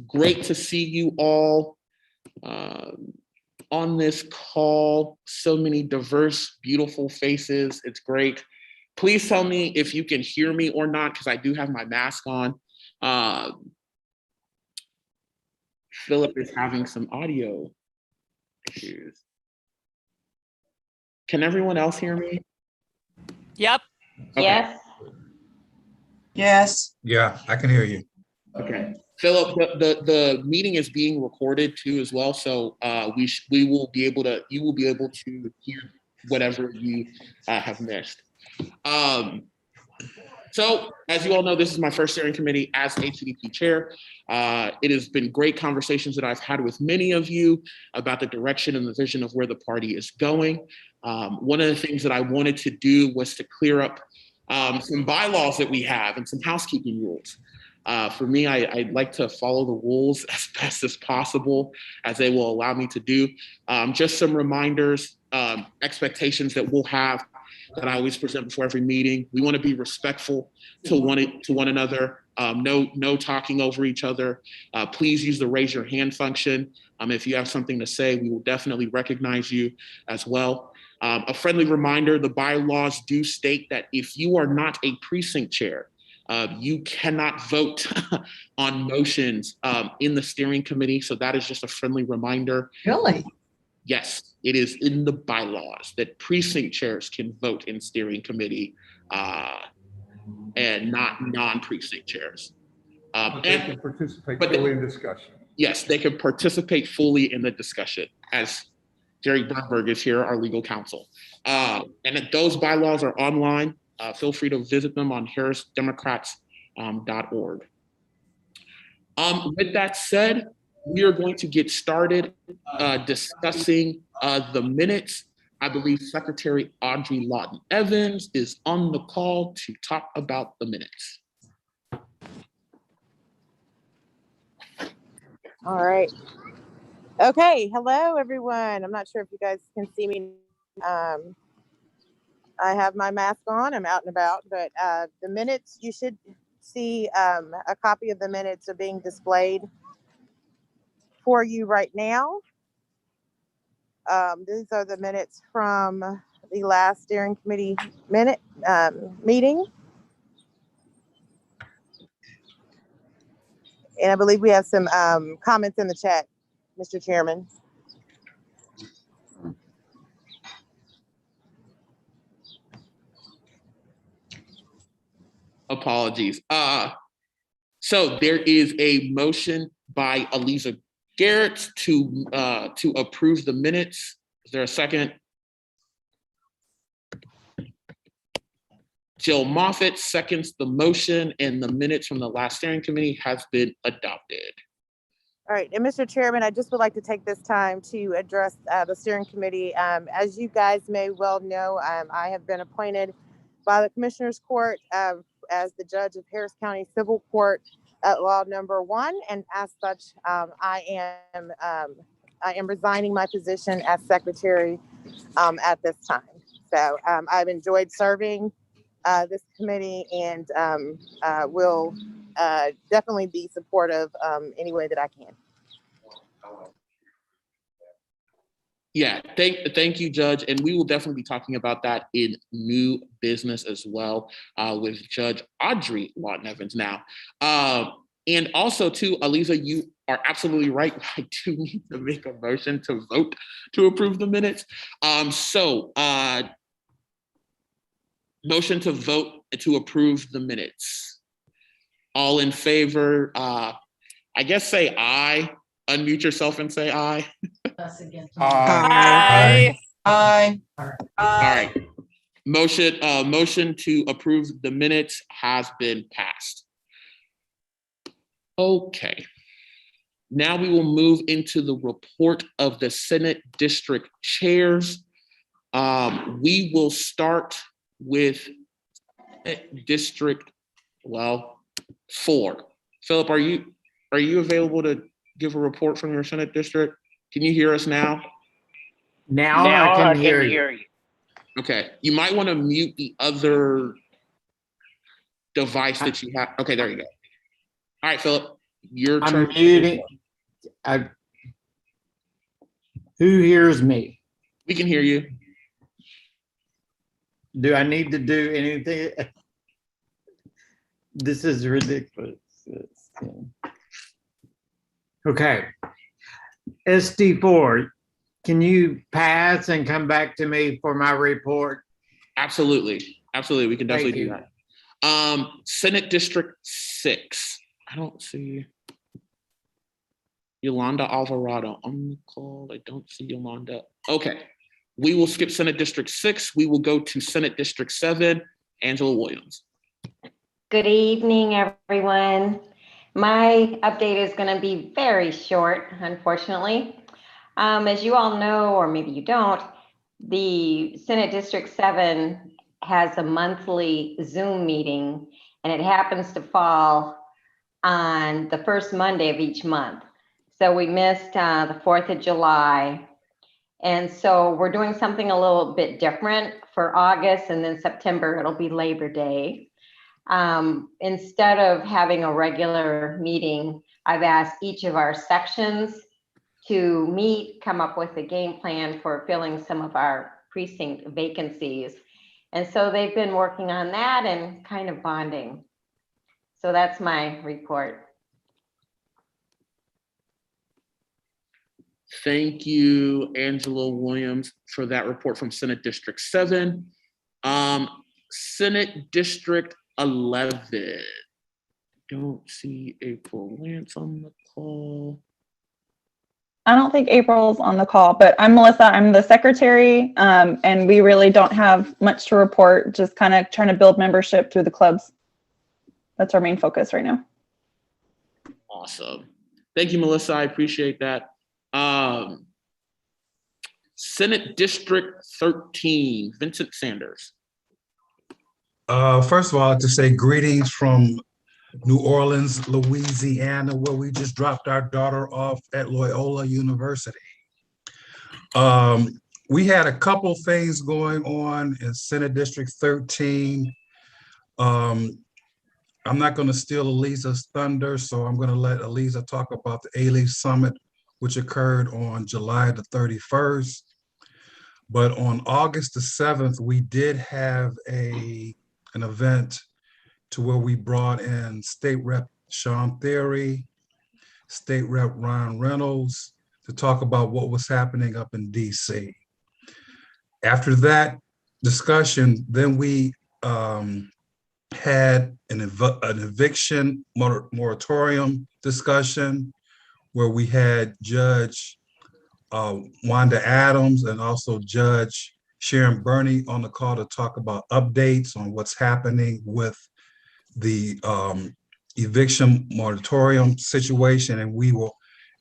Great to see you all on this call. So many diverse, beautiful faces. It's great. Please tell me if you can hear me or not, because I do have my mask on. Philip is having some audio issues. Can everyone else hear me? Yep. Okay. Yes. Yes. Yeah, I can hear you. Okay. Philip, the meeting is being recorded too as well, so you will be able to hear whatever you have missed. So, as you all know, this is my first steering committee as HCDP chair. It has been great conversations that I've had with many of you about the direction and the vision of where the party is going. One of the things that I wanted to do was to clear up some bylaws that we have and some housekeeping rules. For me, I'd like to follow the rules as best as possible, as they will allow me to do. Just some reminders, expectations that we'll have that I always present before every meeting. We want to be respectful to one another. No talking over each other. Please use the raise your hand function. If you have something to say, we will definitely recognize you as well. A friendly reminder, the bylaws do state that if you are not a precinct chair, you cannot vote on motions in the steering committee. So that is just a friendly reminder. Really? Yes, it is in the bylaws that precinct chairs can vote in steering committee and not non-precinct chairs. But they can participate but fully in discussion. Yes, they can participate fully in the discussion, as Jerry Bernberg is here, our legal counsel. And those bylaws are online. Feel free to visit them on harrisdemocrats.org. With that said, we are going to get started discussing the minutes. I believe Secretary Audrey Lawton Evans is on the call to talk about the minutes. All right. Okay. Hello, everyone. I'm not sure if you guys can see me. I have my mask on. I'm out and about, but the minutes, you should see a copy of the minutes are being displayed for you right now. These are the minutes from the last steering committee meeting. And I believe we have some comments in the chat, Mr. Chairman. Apologies. So there is a motion by Aliza Garrett to approve the minutes. Is there a second? Jill Moffitt seconds the motion, and the minutes from the last steering committee has been adopted. All right, and Mr. Chairman, I just would like to take this time to address the steering committee. As you guys may well know, I have been appointed by the Commissioners Court as the judge of Harris County Civil Court at Law Number 1, and as such, I am resigning my position as secretary at this time. So I've enjoyed serving this committee and will definitely be supportive any way that I can. Yeah, thank you, Judge. And we will definitely be talking about that in new business as well with Judge Audrey Lawton Evans now. And also, too, Aliza, you are absolutely right. I do need to make a motion to vote to approve the minutes. Motion to vote to approve the minutes. All in favor, I guess say aye. Unmute yourself and say aye. Aye. Aye. All right. Motion to approve the minutes has been passed. Okay. Now we will move into the report of the Senate district chairs. We will start with District 4. Philip, are you available to give a report from your Senate district? Can you hear us now? Now I can hear you. Okay, you might want to mute the other device that you have. Okay, there you go. All right, Philip. Your I'm turn. muting. Who hears me? We can hear you. Do I need to do anything? This is ridiculous. Okay. SD4, can you pass and come back to me for my report? Absolutely. Absolutely. We can definitely do Thank that. Senate District 6. I don't see Yolanda Alvarado on the call. I don't see Yolanda. Okay. We will skip Senate District 6. We will go to Senate District 7. Angela Williams. Good evening, everyone. My update is going to be very short, unfortunately. As you all know, or maybe you don't, the Senate District 7 has a monthly Zoom meeting, and it happens to fall on the first Monday of each month. So we missed the 4th of July. And so we're doing something a little bit different for August, and then September, it'll be Labor Day. Instead of having a regular meeting, I've asked each of our sections to meet, come up with a game plan for filling some of our precinct vacancies. And so they've been working on that and kind of bonding. So that's my report. Thank you, Angela Williams, for that report from Senate District 7. Senate District 11. Don't see April Lance on the call. I don't think April's on the call, but I'm Melissa. I'm the secretary, and we really don't have much to report, just kind of trying to build membership through the clubs. That's our main focus right now. Awesome. Thank you, Melissa. I appreciate that. Senate District 13, Vincent Sanders. First of all, I'd like to say greetings from New Orleans, Louisiana, where we just dropped our daughter off at Loyola University. We had a couple things going on in Senate District 13. I'm not going to steal Eliza's thunder, so I'm going to let Eliza talk about the A-Leaf Summit, which occurred on July the 31st. But on August the 7th, we did have an event to where we brought in State Rep Sean Theory, State Rep Ron Reynolds to talk about what was happening up in DC. After that discussion, then we had an eviction moratorium discussion where we had Judge Wanda Adams and also Judge Sharon Burney on the call to talk about updates on what's happening with the eviction moratorium situation. And we will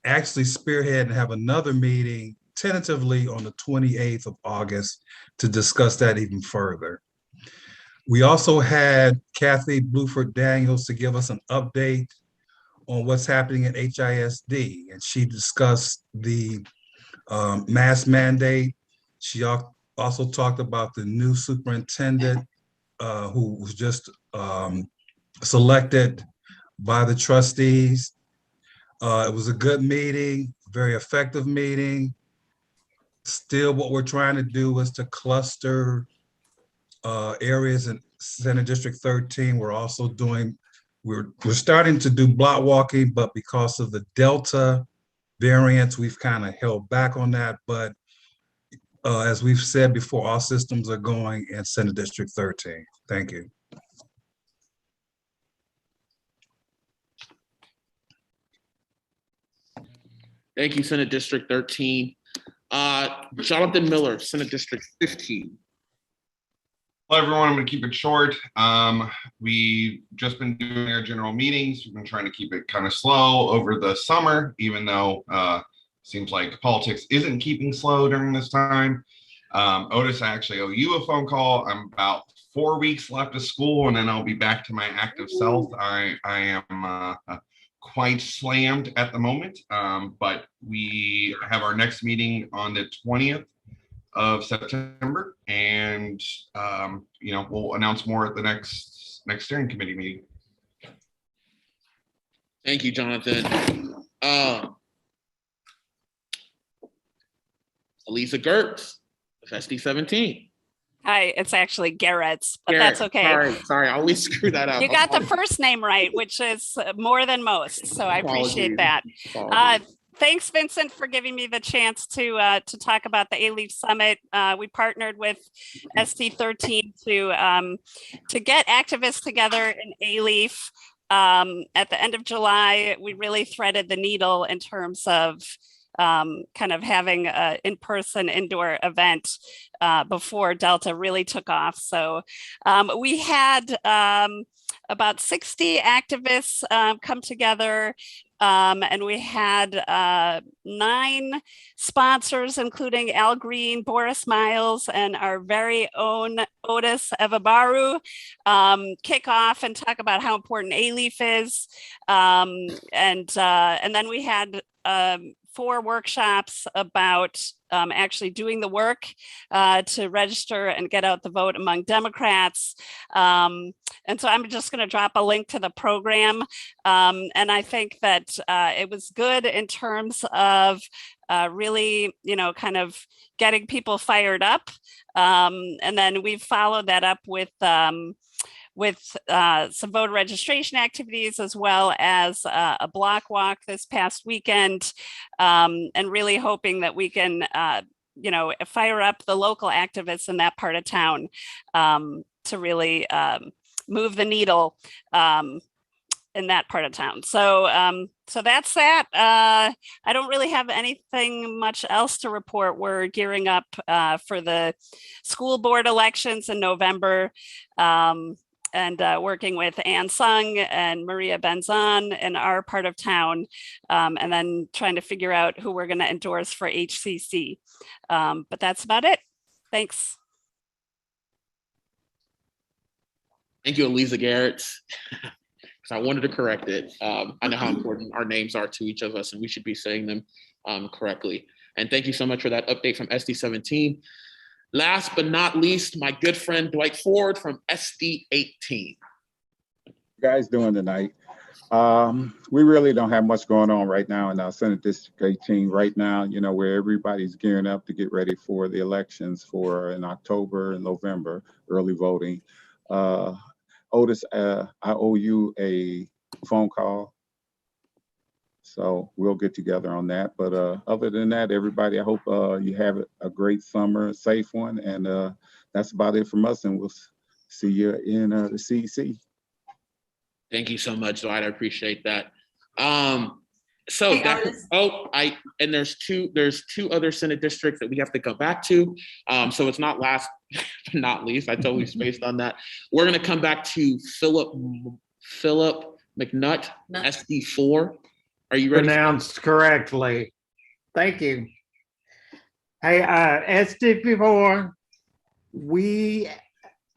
actually spearhead and have another meeting tentatively on the 28th of August to discuss that even further. We also had Kathy Bluford Daniels to give us an update on what's happening at HISD. And she discussed the mask mandate. She also talked about the new superintendent who was just selected by the trustees. It was a good meeting, very effective meeting. Still, what we're trying to do is to cluster areas in Senate District 13. We're also doing, we're starting to do block walking, but because of the Delta variants, we've kind of held back on that. But as we've said before, all systems are going in Senate District 13. Thank you. Thank you, Senate District 13. Jonathan Miller, Senate District 15. Hello, everyone. I'm going to keep it short. We've just been doing our general meetings. We've been trying to keep it kind of slow over the summer, even though seems like politics isn't keeping slow during this time. Otis, I actually owe you a phone call. I'm about 4 weeks left of school, and then I'll be back to my active self. I am quite slammed at the moment, but we have our next meeting on the 20th of September, and we'll announce more at the next steering committee meeting. Thank you, Jonathan. Elisa Gertz of SD17. Hi, it's actually Garrett's, but Garrett, that's okay. Sorry, I always screw that up. You got the first name right, which is more than most, so I appreciate that. Thanks, Vincent, for giving me the chance to talk about the A-Leaf Summit. We partnered with SD13 to get activists together in A-Leaf. At the end of July, we really threaded the needle in terms of kind of having an in-person indoor event before Delta really took off. So we had about 60 activists come together. And we had 9 sponsors, including Al Green, Boris Miles, and our very own Otis Evabaru, kick off and talk about how important A-Leaf is. And then we had 4 workshops about actually doing the work to register and get out the vote among Democrats. And so I'm just going to drop a link to the program. And I think that it was good in terms of really, kind of getting people fired up. And then we've followed that up with some voter registration activities, as well as a block walk this past weekend, and really hoping that we can, fire up the local activists in that part of town to really move the needle in that part of town. So that's that. I don't really have anything much else to report. We're gearing up for the school board elections in November. And working with Ann Sung and Maria Benzon in our part of town, and then trying to figure out who we're going to endorse for HCC. But that's about it. Thanks. Thank you, Elisa Garrett. Because I wanted to correct it. I know how important our names are to each of us, and we should be saying them correctly. And thank you so much for that update from SD17. Last but not least, my good friend Dwight Ford from SD18. Guys doing tonight? We really don't have much going on right now in our Senate District 18 right now, where everybody's gearing up to get ready for the elections for in October and November, early voting. Otis, I owe you a phone call. So we'll get together on that. But other than that, everybody, I hope you have a great summer, a safe one. And that's about it from us. And we'll see you in the CEC. Thank you so much, Dwight. I appreciate that. So Hey, that, there's two other Senate districts that we have to go back to. So it's not last but not least. I totally spaced on that. We're going to come back to Philip McNutt, SD4. Are you ready? Pronounced correctly. Thank you. Hey, SD4, we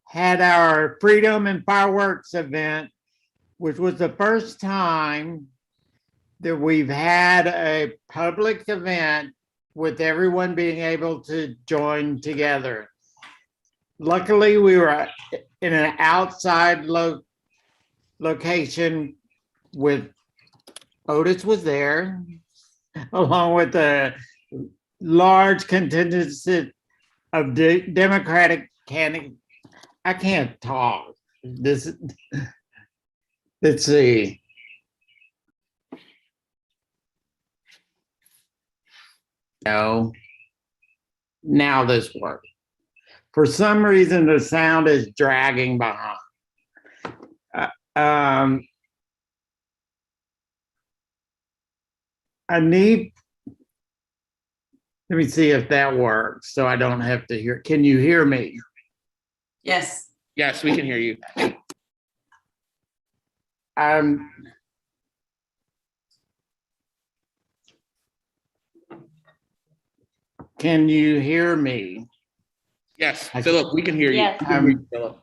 had our Freedom and Fireworks event, which was the first time that we've had a public event with everyone being able to join together. Luckily, we were in an outside location with Otis was there, along with a large contingent of Democratic candidates. I can't talk. Let's see. No. Now this works. For some reason, the sound is dragging behind. Let me see if that works so I don't have to hear. Can you hear me? Yes. Yes, we can hear you. Can you hear me? Yes, Philip, we can hear you. Yes. Philip.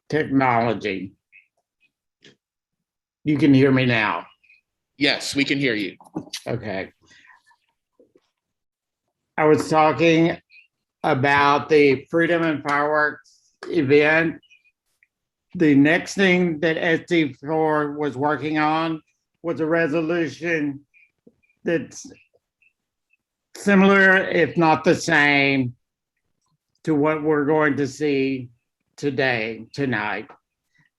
Technology. You can hear me now. Yes, we can hear you. Okay. I was talking about the Freedom and Fireworks event. The next thing that SD4 was working on was a resolution that's similar, if not the same, to what we're going to see tonight.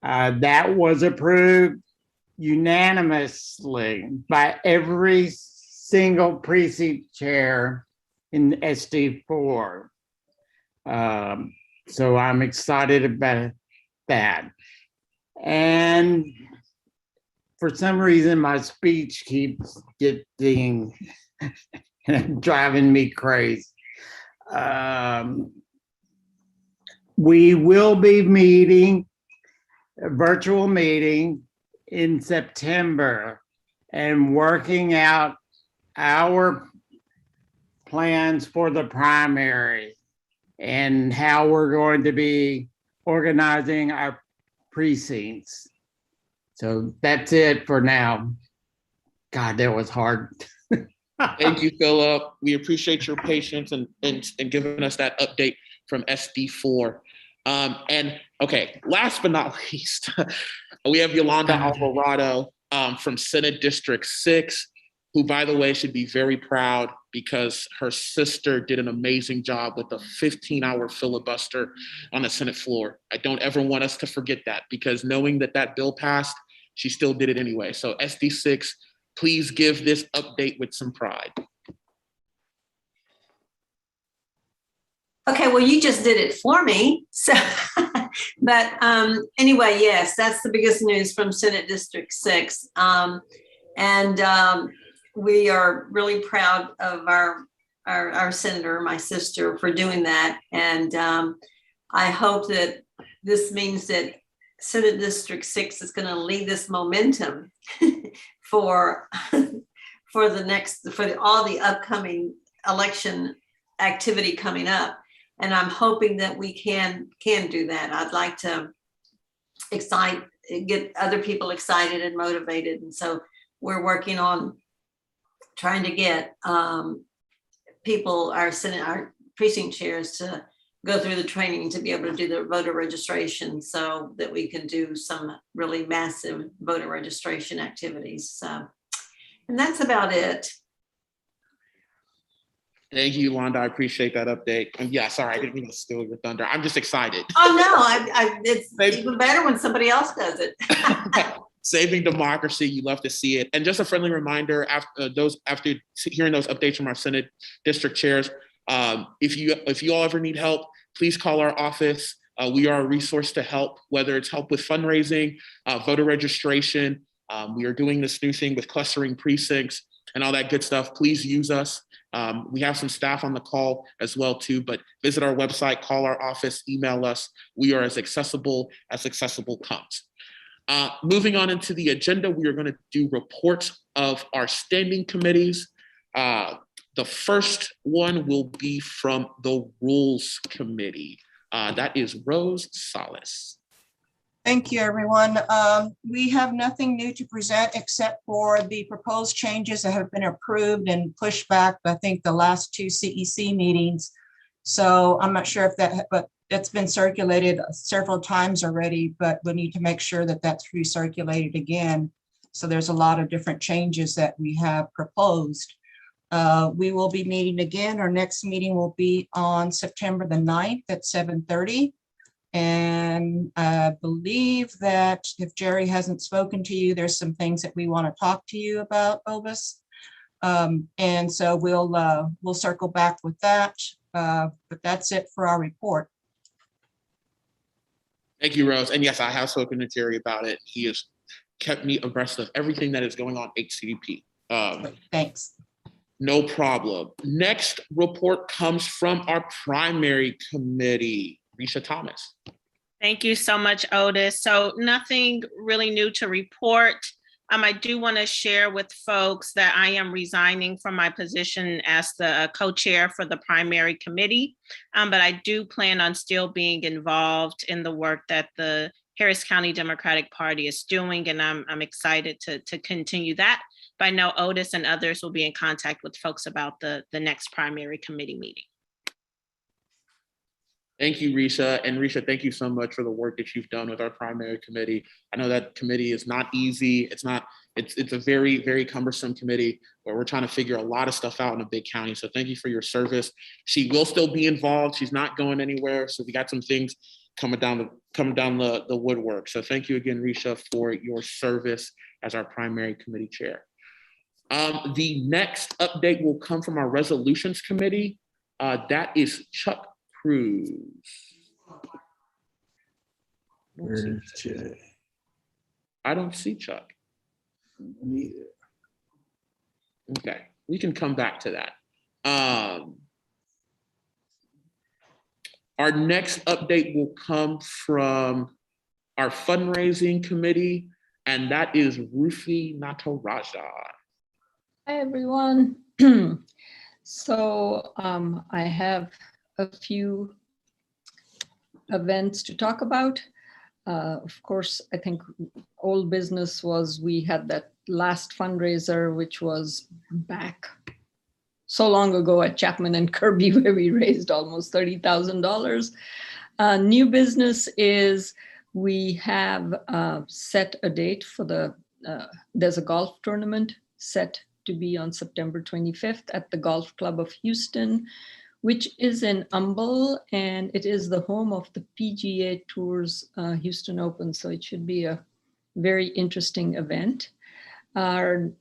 That was approved unanimously by every single precinct chair in SD4. So I'm excited about that. And for some reason, my speech keeps getting driving me crazy. We will be meeting a virtual meeting in September and working out our plans for the primary and how we're going to be organizing our precincts. So that's it for now. God, that was hard. Thank you, Philip. We appreciate your patience and giving us that update from SD4. And okay, last but not least, we have Yolanda Alvarado from Senate District 6, who, by the way, should be very proud because her sister did an amazing job with a 15-hour filibuster on the Senate floor. I don't ever want us to forget that, because knowing that that bill passed, she still did it anyway. So SD6, please give this update with some pride. Okay, well, you just did it for me. So, but anyway, yes, that's the biggest news from Senate District 6. We are really proud of our senator, my sister, for doing that. And I hope that this means that Senate District 6 is going to lead this momentum for all the upcoming election activity coming up. And I'm hoping that we can do that. I'd like to get other people excited and motivated. And so we're working on trying to get people, our precinct chairs, to go through the training to be able to do the voter registration so that we can do some really massive voter registration activities. So, and that's about it. Thank you, Yolanda. I appreciate that update. And yeah, sorry, I didn't mean to steal your thunder. I'm just excited. Oh no, it's even better when somebody else does it. Saving democracy, you love to see it. And just a friendly reminder, after hearing those updates from our Senate district chairs, if you all ever need help, please call our office. We are a resource to help, whether it's help with fundraising, voter registration. We are doing this new thing with clustering precincts and all that good stuff. Please use us. We have some staff on the call as well too, but visit our website, call our office, email us. We are as accessible comes. Moving on into the agenda, we are going to do reports of our standing committees. The first one will be from the Rules Committee. That is Rose Salas. Thank you, everyone. We have nothing new to present except for the proposed changes that have been approved and pushed back, I think, the last two CEC meetings. So I'm not sure if that, but it's been circulated several times already, but we need to make sure that that's recirculated again. So there's a lot of different changes that we have proposed. We will be meeting again. Our next meeting will be on September the 9th at 7:30. And I believe that if Jerry hasn't spoken to you, there's some things that we want to talk to you about, Ovis. And so we'll circle back with that. But that's it for our report. Thank you, Rose. And yes, I have spoken to Jerry about it. He has kept me abreast of everything that is going on HCDP. Thanks. No problem. Next report comes from our primary committee, Risha Thomas. Thank you so much, Otis. So nothing really new to report. I do want to share with folks that I am resigning from my position as the co-chair for the primary committee, but I do plan on still being involved in the work that the Harris County Democratic Party is doing, and I'm excited to continue that. But I know Otis and others will be in contact with folks about the next primary committee meeting. Thank you, Risha. And Risha, thank you so much for the work that you've done with our primary committee. I know that committee is not easy. It's a very, very cumbersome committee where we're trying to figure a lot of stuff out in a big county. So thank you for your service. She will still be involved. She's not going anywhere. So we got some things coming down the woodwork. So thank you again, Risha, for your service as our primary committee chair. The next update will come from our resolutions committee. That is Chuck Cruz. Where's Chuck? I don't see Chuck. Okay, we can come back to that. Our next update will come from our fundraising committee, and that is Rufi Nataraja. Hi, everyone. So I have a few events to talk about. Of course, I think old business was we had that last fundraiser, which was back so long ago at Chapman and Kirby, where we raised almost $30,000. New business is we have set a date for there's a golf tournament set to be on September 25th at the Golf Club of Houston, which is in Humble, and it is the home of the PGA Tour's Houston Open. So it should be a very interesting event. There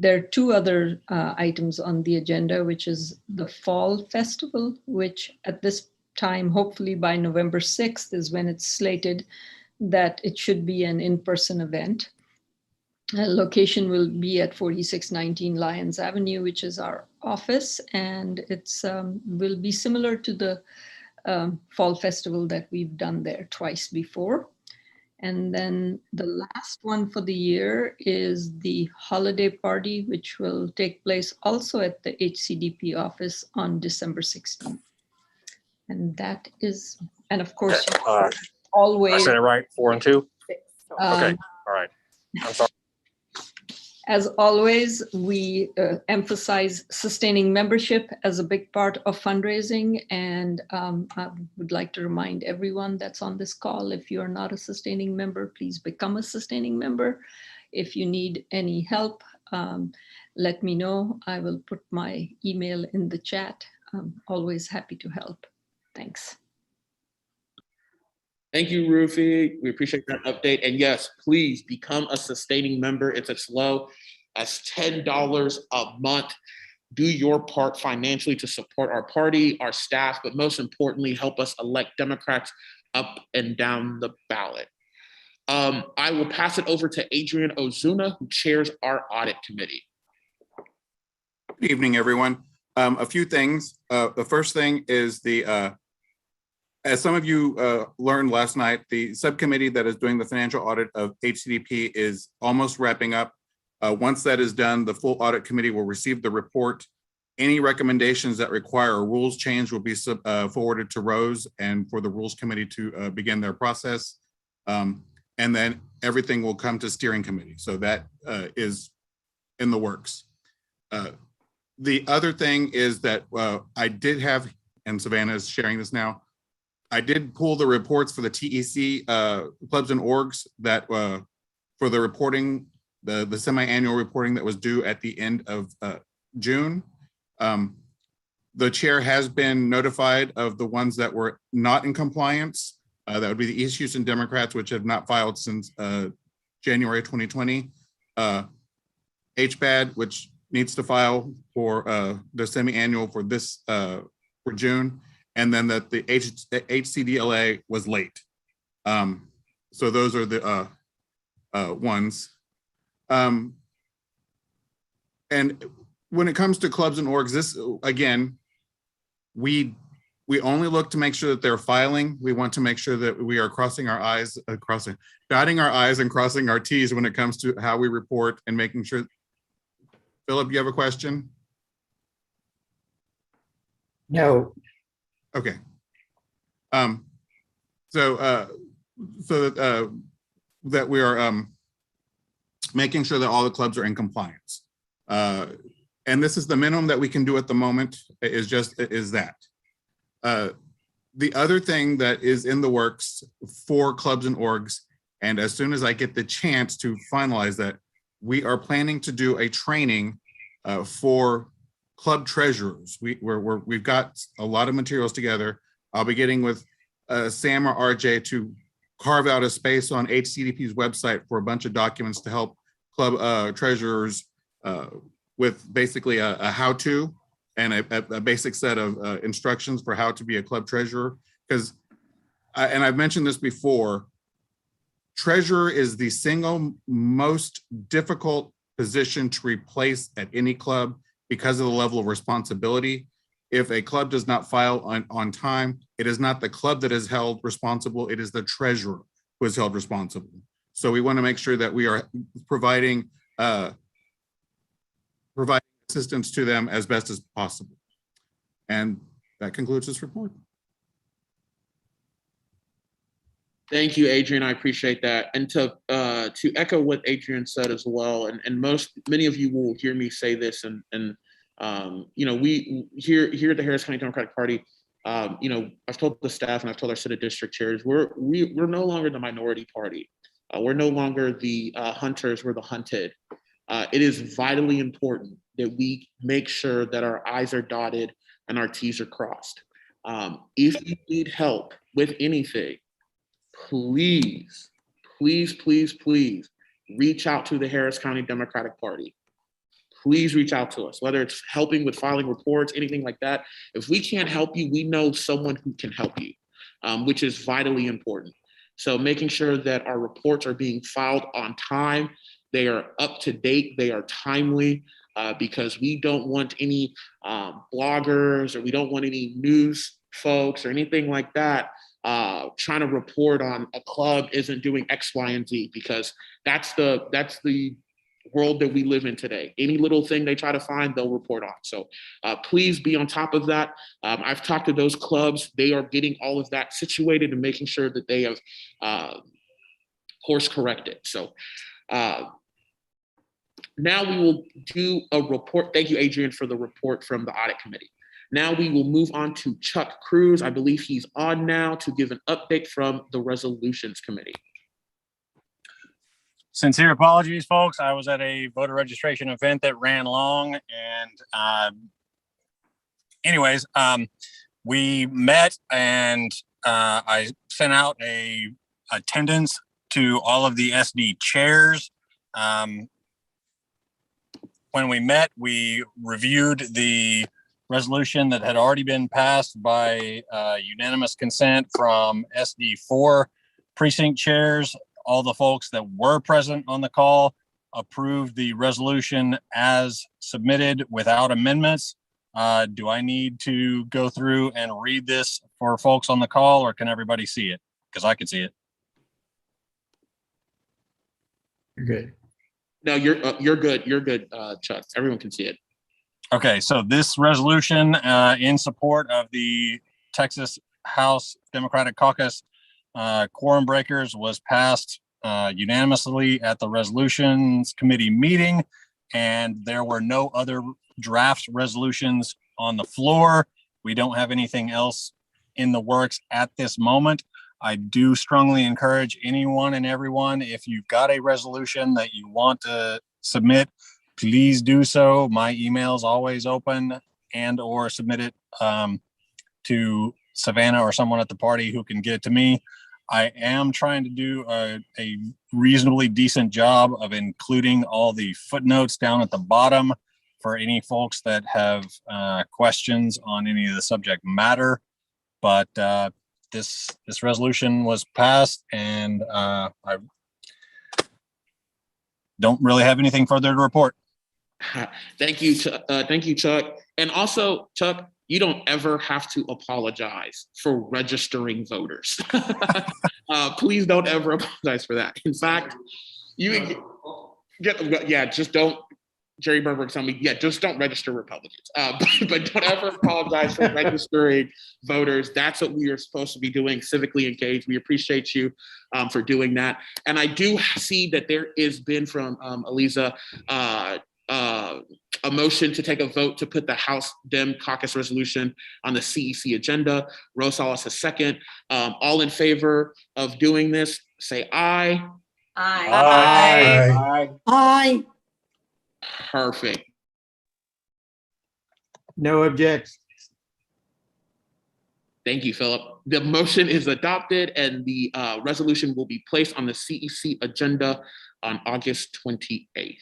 are two other items on the agenda, which is the Fall Festival, which at this time, hopefully by November 6th is when it's slated that it should be an in-person event. Location will be at 4619 Lyons Avenue, which is our office, and it's will be similar to the Fall Festival that we've done there twice before. And then the last one for the year is the holiday party, which will take place also at the HCDP office on December 16th. And that is, and of course, always. I said it right, 4 and 2? Okay, all right. I'm sorry. As always, we emphasize sustaining membership as a big part of fundraising. And I would like to remind everyone that's on this call, if you're not a sustaining member, please become a sustaining member. If you need any help, let me know. I will put my email in the chat. I'm always happy to help. Thanks. Thank you, Rufi. We appreciate that update. And yes, please become a sustaining member. It's as low as $10 a month. Do your part financially to support our party, our staff, but most importantly, help us elect Democrats up and down the ballot. I will pass it over to Adrian Ozuna, who chairs our audit committee. Good evening, everyone. A few things. The first thing is as some of you learned last night, the subcommittee that is doing the financial audit of HCDP is almost wrapping up. Once that is done, the full audit committee will receive the report. Any recommendations that require a rules change will be forwarded to Rose and for the rules committee to begin their process. And then everything will come to steering committee. So that is in the works. The other thing is that I did have, and Savannah is sharing this now, I did pull the reports for the TEC clubs and orgs that for the reporting, the semi-annual reporting that was due at the end of June. The chair has been notified of the ones that were not in compliance. That would be the East Houston Democrats, which have not filed since January 2020. HBAD, which needs to file for the semi-annual for this for June. And then that the HCDLA was late. So those are the ones. And when it comes to clubs and orgs, this, again, we only look to make sure that they're filing. We want to make sure that we are crossing our I's, dotting our I's and crossing our T's when it comes to how we report and making sure. Philip, you have a question? No. Okay. So that we are making sure that all the clubs are in compliance. And this is the minimum that we can do at the moment is that. The other thing that is in the works for clubs and orgs, and as soon as I get the chance to finalize that, we are planning to do a training for club treasurers. We've got a lot of materials together. I'll be getting with Sam or RJ to carve out a space on HCDP's website for a bunch of documents to help club treasurers with basically a how-to and a basic set of instructions for how to be a club treasurer. Because, and I've mentioned this before, treasurer is the single most difficult position to replace at any club because of the level of responsibility. If a club does not file on time, it is not the club that is held responsible, it is the treasurer who is held responsible. So we want to make sure that we are providing assistance to them as best as possible. And that concludes this report. Thank you, Adrian. I appreciate that. And to echo what Adrian said as well, and many of you will hear me say this, and you know, we here at the Harris County Democratic Party, you know, I've told the staff and I've told our Senate district chairs, we're no longer the minority party. We're no longer the hunters, we're the hunted. It is vitally important that we make sure that our I's are dotted and our T's are crossed. If you need help with anything, please, please, please, please reach out to the Harris County Democratic Party. Please reach out to us, whether it's helping with filing reports, anything like that. If we can't help you, we know someone who can help you, which is vitally important. So making sure that our reports are being filed on time, they are up to date, they are timely, because we don't want any bloggers, or we don't want any news folks or anything like that trying to report on a club isn't doing X, Y, and Z, because that's the world that we live in today. Any little thing they try to find, they'll report on. So please be on top of that. I've talked to those clubs. They are getting all of that situated and making sure that they have course corrected. So now we will do a report. Thank you, Adrian, for the report from the audit committee. Now we will move on to Chuck Cruz. I believe he's on now to give an update from the resolutions committee. Sincere apologies, folks. I was at a voter registration event that ran long, and anyways, we met, and I sent out a attendance to all of the SD chairs. When we met, we reviewed the resolution that had already been passed by unanimous consent from SD4 precinct chairs. All the folks that were present on the call approved the resolution as submitted without amendments. Do I need to go through and read this for folks on the call, or can everybody see it? Because I can see it. You're good. No, you're good. You're good, Chuck. Everyone can see it. Okay, so this resolution in support of the Texas House Democratic Caucus quorum breakers was passed unanimously at the resolutions committee meeting, and there were no other draft resolutions on the floor. We don't have anything else in the works at this moment. I do strongly encourage anyone and everyone, if you've got a resolution that you want to submit, please do so. My email is always open, and or submit it to Savannah or someone at the party who can get it to me. I am trying to do a reasonably decent job of including all the footnotes down at the bottom for any folks that have questions on any of the subject matter. But this resolution was passed, and I don't really have anything further to report. Thank you, Chuck. And also, Chuck, you don't ever have to apologize for registering voters. Please don't ever apologize for that. In fact, you just don't. Jerry Berberg telling me, just don't register Republicans. But don't ever apologize for registering voters. That's what we are supposed to be doing, civically engaged. We appreciate you for doing that. And I do see that there has been from Eliza a motion to take a vote to put the House Dem Caucus resolution on the CEC agenda. Rosales is second. All in favor of doing this, say aye. Aye. Aye. Aye. Perfect. No objections. Thank you, Philip. The motion is adopted and the resolution will be placed on the CEC agenda on August 28th.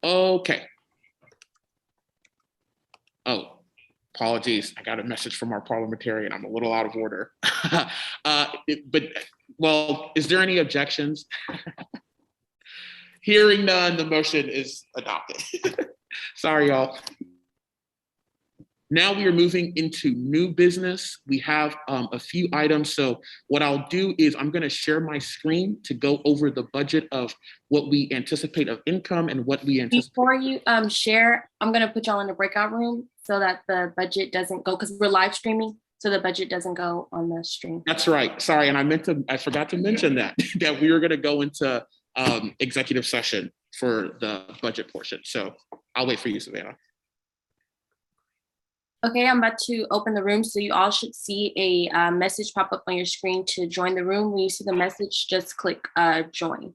Okay. Oh, apologies. I got a message from our parliamentarian. I'm a little out of order. Well, is there any objections? Hearing none, the motion is adopted. Sorry, y'all. Now we are moving into new business. We have a few items. So what I'll do is I'm going to share my screen to go over the budget of what we anticipate of income and what we anticipate. Before you share, I'm going to put y'all in the breakout room so that the budget doesn't go, because we're live streaming, so the budget doesn't go on the stream. That's right. Sorry, and I forgot to mention that we were going to go into executive session for the budget portion. So I'll wait for you, Savannah. Okay, I'm about to open the room, so you all should see a message pop up on your screen to join the room. When you see the message, just click join.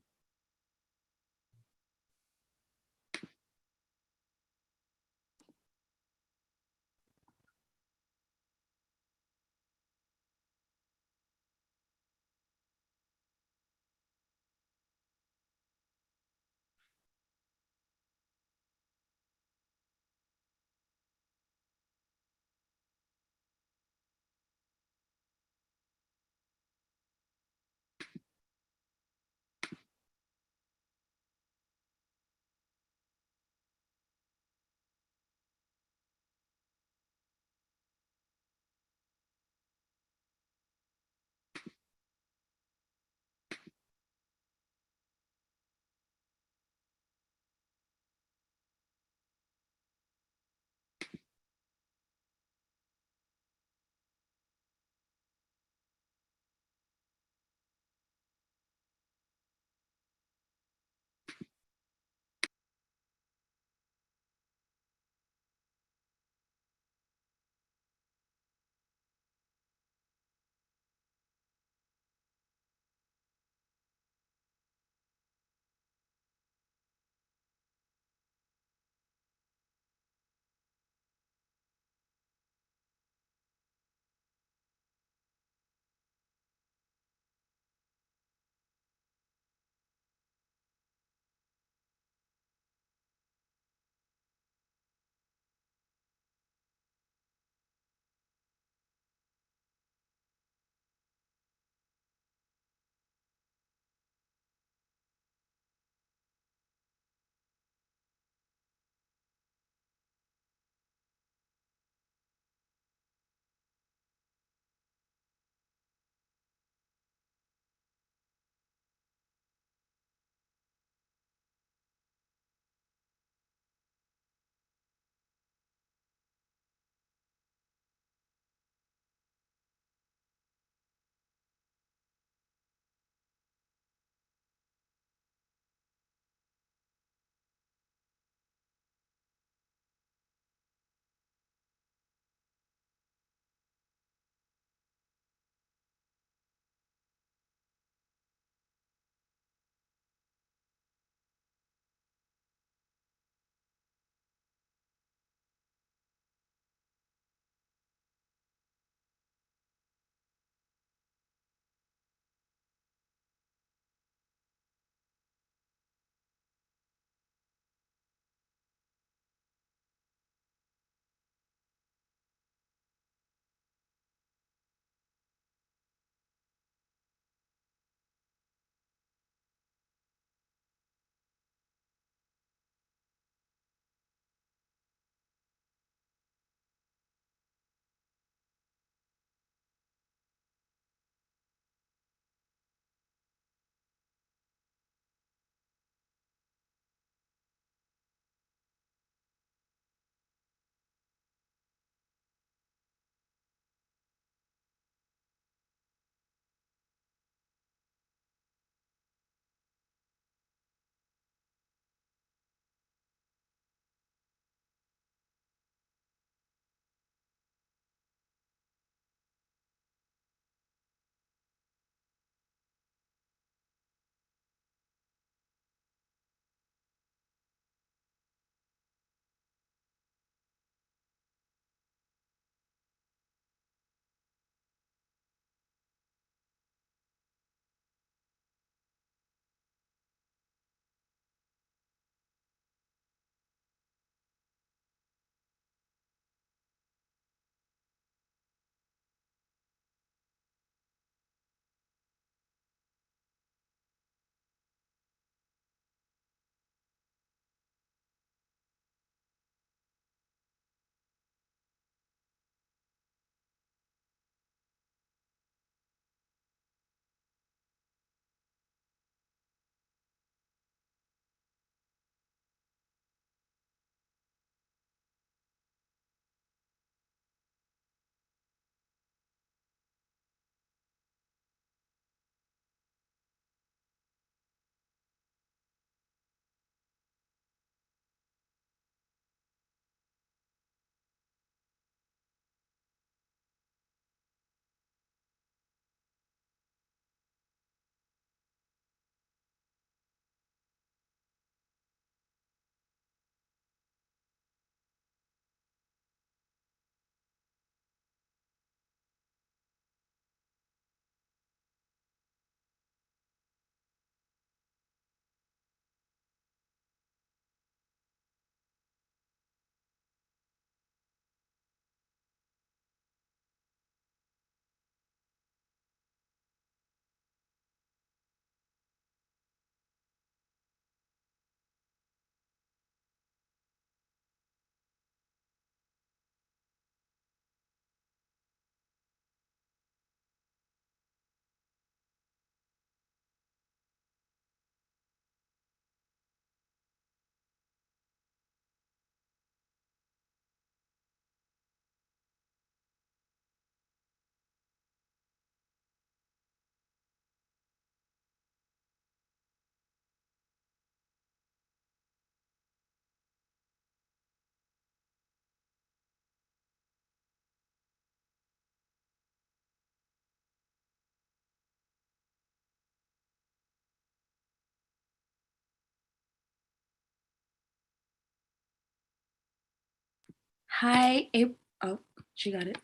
Hi, April. Oh, she got it.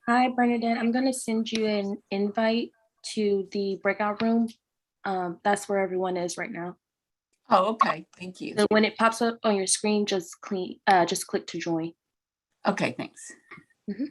Hi, Bernadette. I'm gonna send you an invite to the breakout room. That's where everyone is right now. Oh, okay. Thank you. So when it pops up on your screen, just click to join. Okay, thanks. Mhm.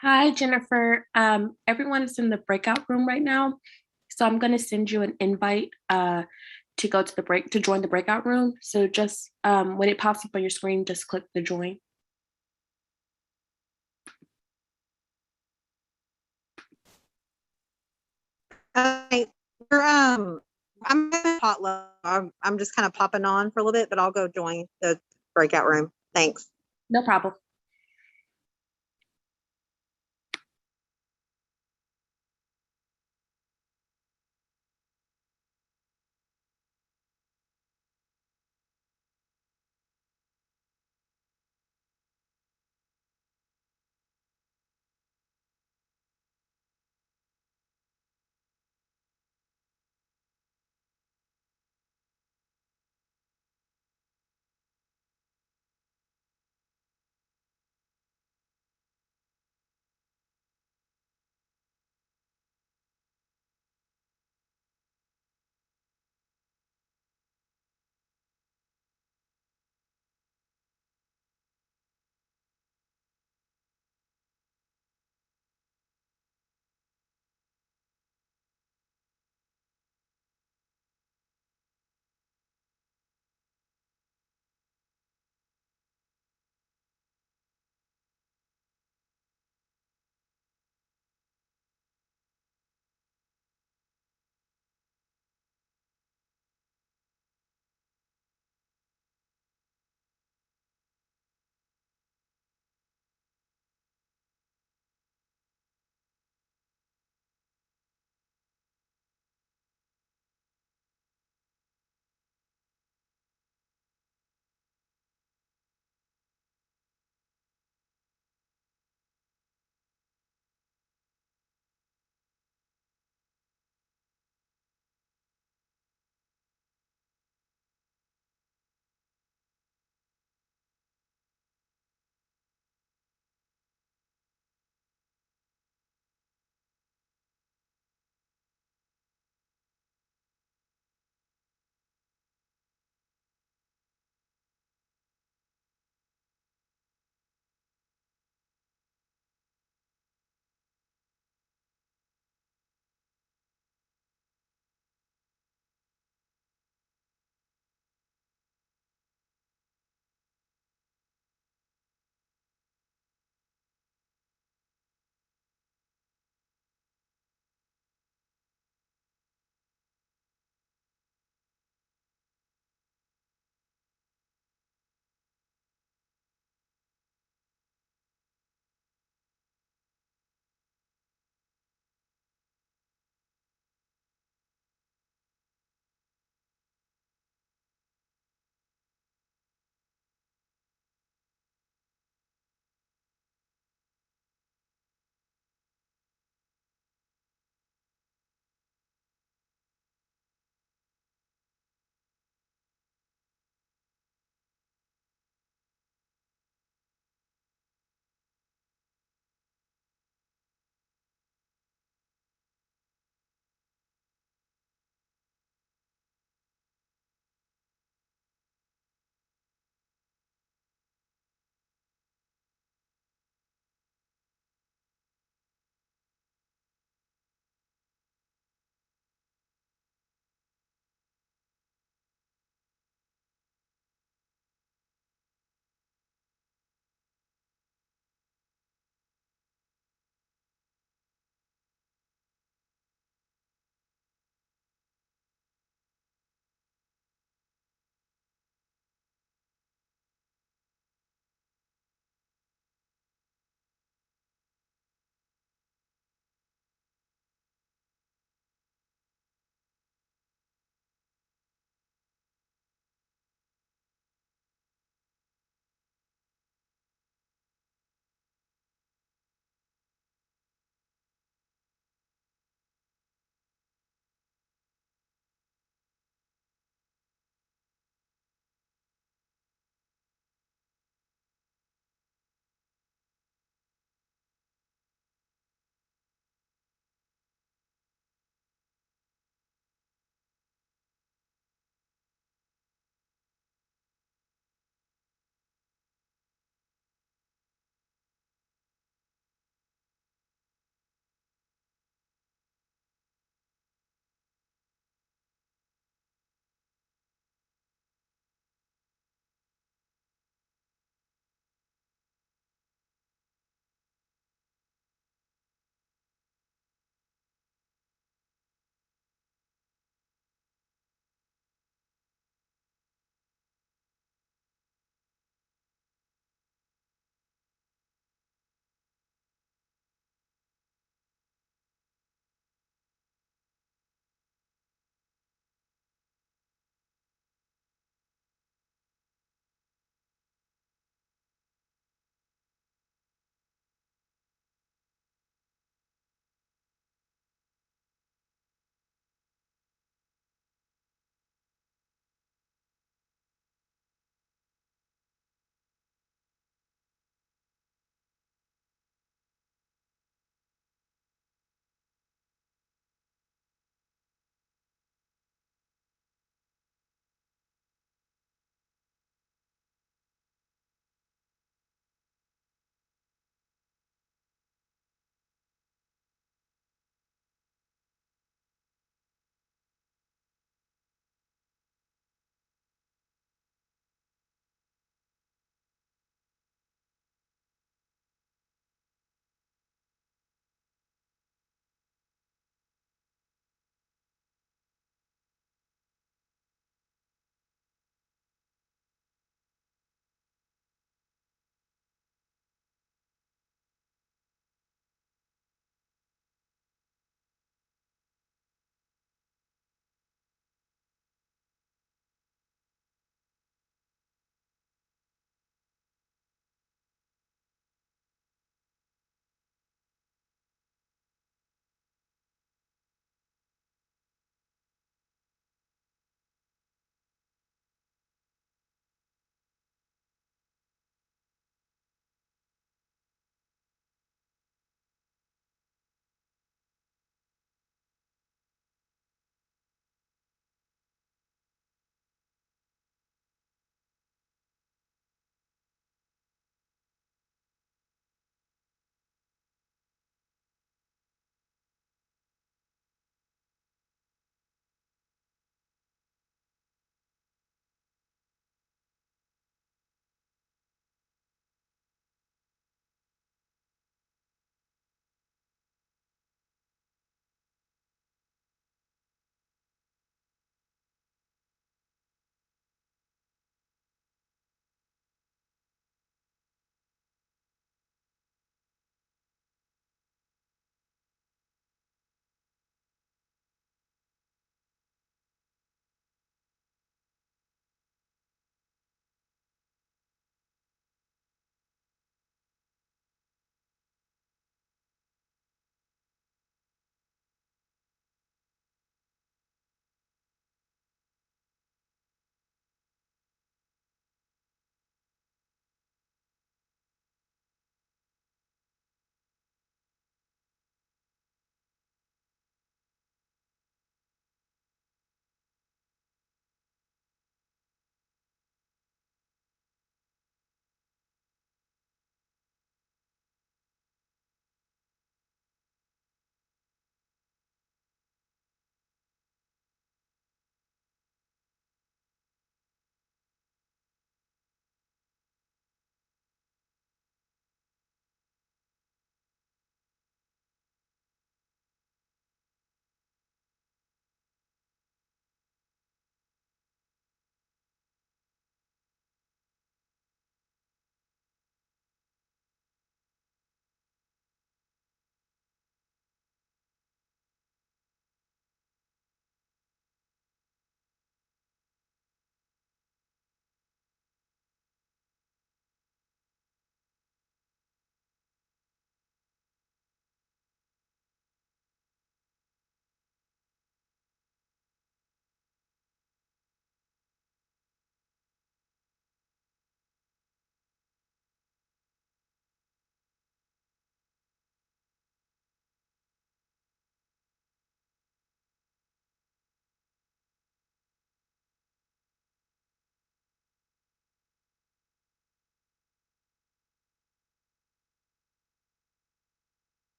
Hi, Jennifer. Everyone is in the breakout room right now. So I'm going to send you an invite to go to the break, to join the breakout room. So just when it pops up on your screen, just click the join. I'm gonna I'm just kind of popping on for a little bit, but I'll go join the breakout room. Thanks. No problem.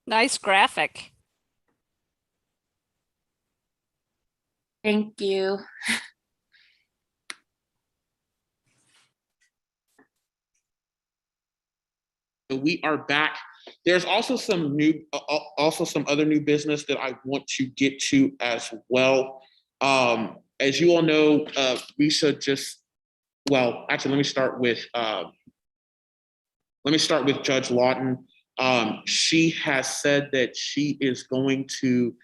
Nice graphic. Thank you. We are back. There's also some other new business that I want to get to as well. As you all know, we should just, well, actually, let me start with Judge Lawton. She has said that she is going to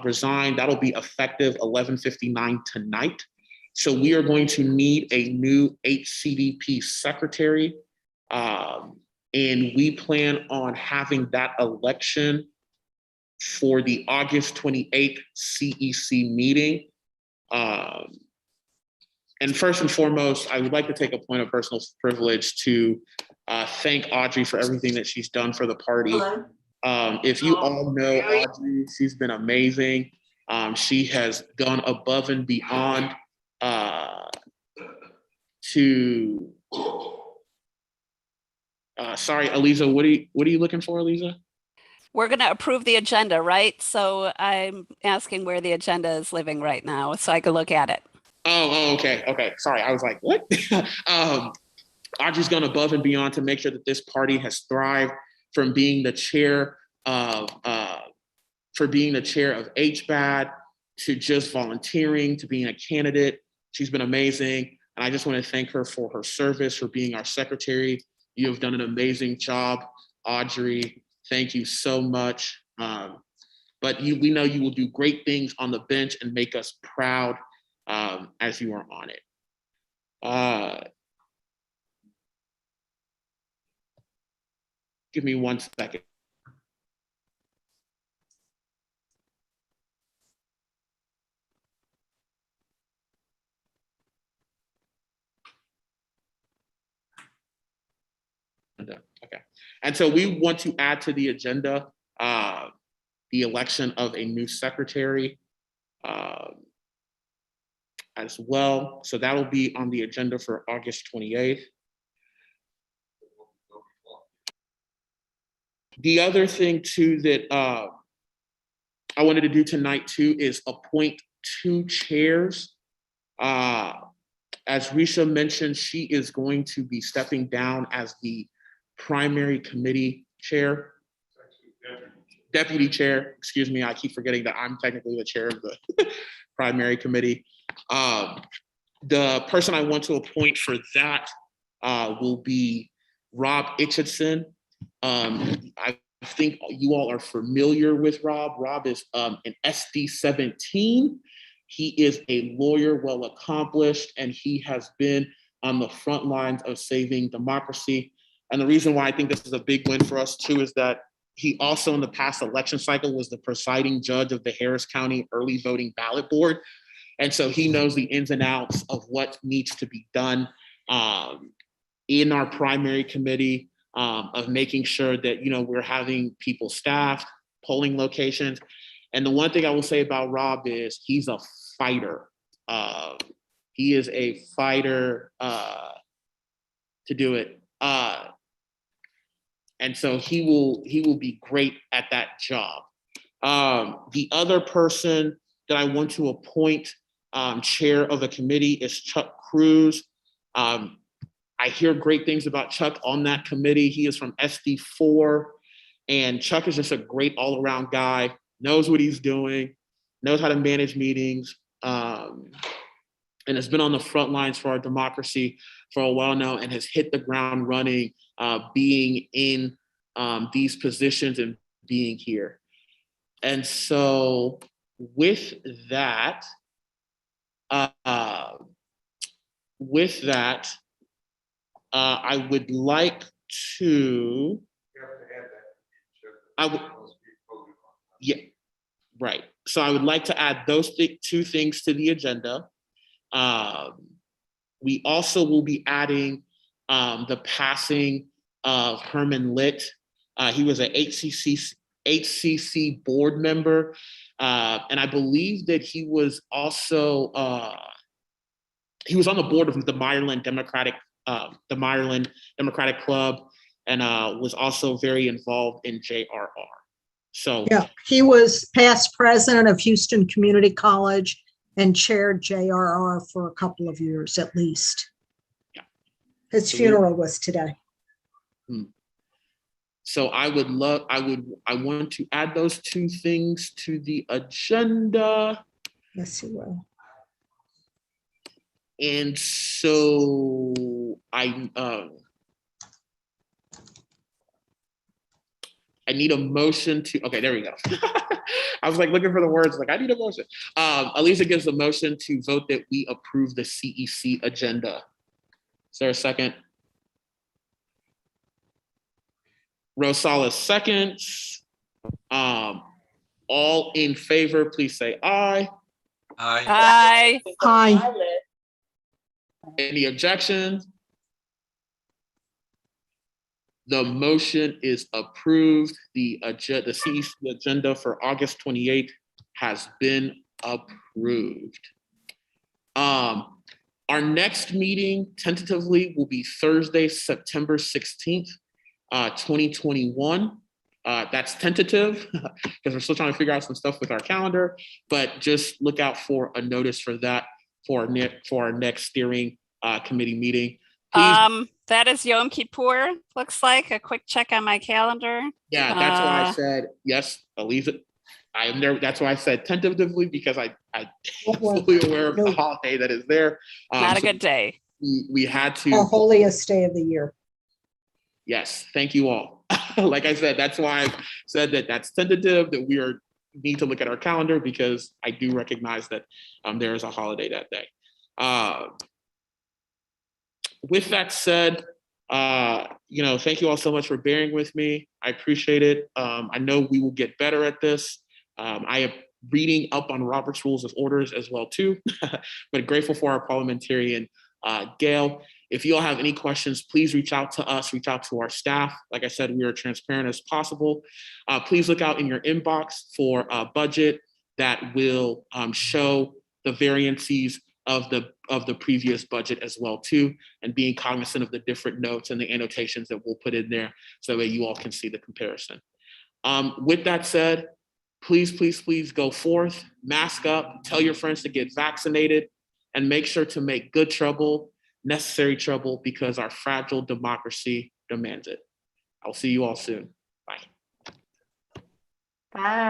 resign. That'll be effective 11:59 tonight. So we are going to need a new HCDP secretary. And we plan on having that election for the August 28th CEC meeting. And first and foremost, I would like to take a point of personal privilege to thank Audrey for everything that she's done for the party. If you all know Audrey, she's been amazing. She has gone above and beyond to sorry, Aliza, what are you looking for, Aliza? We're going to approve the agenda, right? So I'm asking where the agenda is living right now so I can look at it. Oh, okay. Sorry, I was like, what? Audrey's gone above and beyond to make sure that this party has thrived from being the chair of HBAD to just volunteering to being a candidate. She's been amazing. And I just want to thank her for her service, for being our secretary. You have done an amazing job, Audrey. Thank you so much. But we know you will do great things on the bench and make us proud as you are on it. Give me 1 second. Okay. And so we want to add to the agenda the election of a new secretary as well. So that'll be on the agenda for August 28th. The other thing too that I wanted to do tonight too is appoint 2 chairs. As Risha mentioned, she is going to be stepping down as the primary committee chair. Deputy chair, excuse me, I keep forgetting that I'm technically the chair of the primary committee. The person I want to appoint for that will be Rob Itchison. I think you all are familiar with Rob. Rob is an SD 17. He is a lawyer, well accomplished, and he has been on the front lines of saving democracy. And the reason why I think this is a big win for us too is that he also in the past election cycle was the presiding judge of the Harris County Early Voting Ballot Board. And so he knows the ins and outs of what needs to be done in our primary committee, of making sure that, you know, we're having people staffed, polling locations. And the one thing I will say about Rob is he's a fighter. He is a fighter to do it. And so he will be great at that job. The other person that I want to appoint chair of the committee is Chuck Cruz. I hear great things about Chuck on that committee. He is from SD4, and Chuck is just a great all-around guy, knows what he's doing, knows how to manage meetings, and has been on the front lines for our democracy for a while now and has hit the ground running, being in these positions and being here. And so with that, I would like to, yeah, right. So I would like to add those 2 things to the agenda. We also will be adding the passing of Herman Litt. He was an HCC board member, and I believe that he was also he was on the board of the Maryland Democratic Club, and was also very involved in JRR. So Yeah, he was past president of Houston Community College and chaired JRR for a couple of years at least. Yeah. His funeral was today. So I want to add those two things to the agenda. Yes, you will. And so I need a motion to, okay, there we go. I was like looking for the words, like I need a motion. Alicia gives a motion to vote that we approve the CEC agenda. Is there a second? Rosales seconds. All in favor, please say aye. Aye. Aye. Any objections? The motion is approved. The CEC agenda for August 28th has been approved. Our next meeting tentatively will be Thursday, September 16th, 2021. That's tentative because we're still trying to figure out some stuff with our calendar, but just look out for a notice for that for our next steering committee meeting. Please, that is Yom Kippur, looks like. A quick check on my calendar. yeah, that's why I said, yes, Alicia, I am there. That's why I said tentatively, because I'm fully aware of the holiday that is there. Not a good day. We had to. Our holiest day of the year. Yes, thank you all. Like I said, that's why I said that that's tentative, that we need to look at our calendar, because I do recognize that there is a holiday that day. With that said, thank you all so much for bearing with me. I appreciate it. I know we will get better at this. I am reading up on Robert's Rules of Orders as well too, but grateful for our parliamentarian, Gail. If you all have any questions, please reach out to us, reach out to our staff. Like I said, we are transparent as possible. Please look out in your inbox for a budget that will show the variances of the previous budget as well too, and being cognizant of the different notes and the annotations that we'll put in there so that you all can see the comparison. With that said, please, please, please go forth, mask up, tell your friends to get vaccinated, and make sure to make good trouble, necessary trouble, because our fragile democracy demands it. I'll see you all soon. Bye. Bye.